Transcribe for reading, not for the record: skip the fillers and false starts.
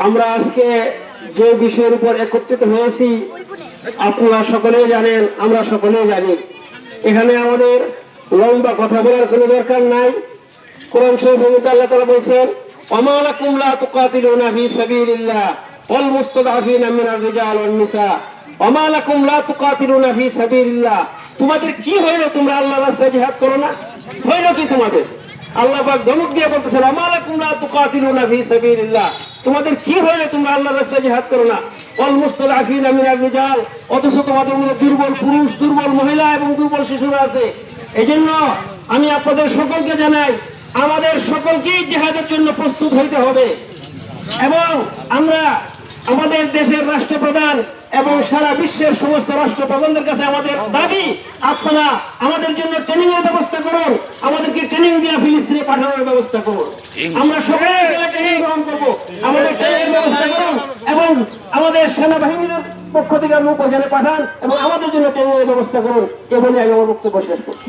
আমরা আজকে যে বিষয়ের উপর একত্রিত হয়েছি আপনারা সকলেই জানেন, আমরা সকলেই জানি। এখানে আমাদের লম্বা কথা বলার কোনো দরকার নাই। কোরআন শরীফের মধ্যে আল্লাহ তাআলা বলেছেন, ওমা লাকুম লা তুকাতিলুনা ফি সাবিলিল্লাহ ওয়াল মুস্তাদআফিনা মিনার রিজাল ওয়ান নিসা। ওমা লাকুম লা তুকাতিলুনা ফি সাবিলিল্লাহ, তোমাদের কি হইল তোমরা আল্লাহর রাস্তায় জিহাদ করো না? হইল কি তোমাদের? আল্লাহ পাক ধমক দিয়ে বলতেছেন, ওমা লাকুম লা তুকাতিলুনা ফি সাবিলিল্লাহ, তোমাদের কি হইল তোমরা আল্লাহর রাস্তায় জিহাদ করো না? ওয়াল মুস্তাদআফিনা মিনার রিজাল, অথচ তোমাদের মধ্যে দুর্বল পুরুষ, দুর্বল মহিলা এবং দুর্বল শিশুরা আছে। এজন্য আমি আপনাদের সকলকে জানাই, আমাদের সকলকেই জিহাদের জন্য প্রস্তুত হইতে হবে। এবং আমরা আমাদের দেশের রাষ্ট্রপ্রধান এবং সারা বিশ্বের সমস্ত রাষ্ট্রপ্রধানদের কাছে আমাদের দাবি, আপনারা আমাদের জন্য ট্রেনিং এর ব্যবস্থা করুন, আমাদেরকে ট্রেনিং দিয়ে ফিলিস্তিনে পাঠানোর ব্যবস্থা করুন। আমরা সকলে ট্রেনিং গ্রহণ করবো, আমাদের ট্রেনিং ব্যবস্থা করুন এবং আমাদের সেনাবাহিনীর পক্ষ থেকে নৌকা পাঠান এবং আমাদের জন্য ট্রেনিং এর ব্যবস্থা করুন। এ বলে আমি আমার বক্তব্য শেষ করছি।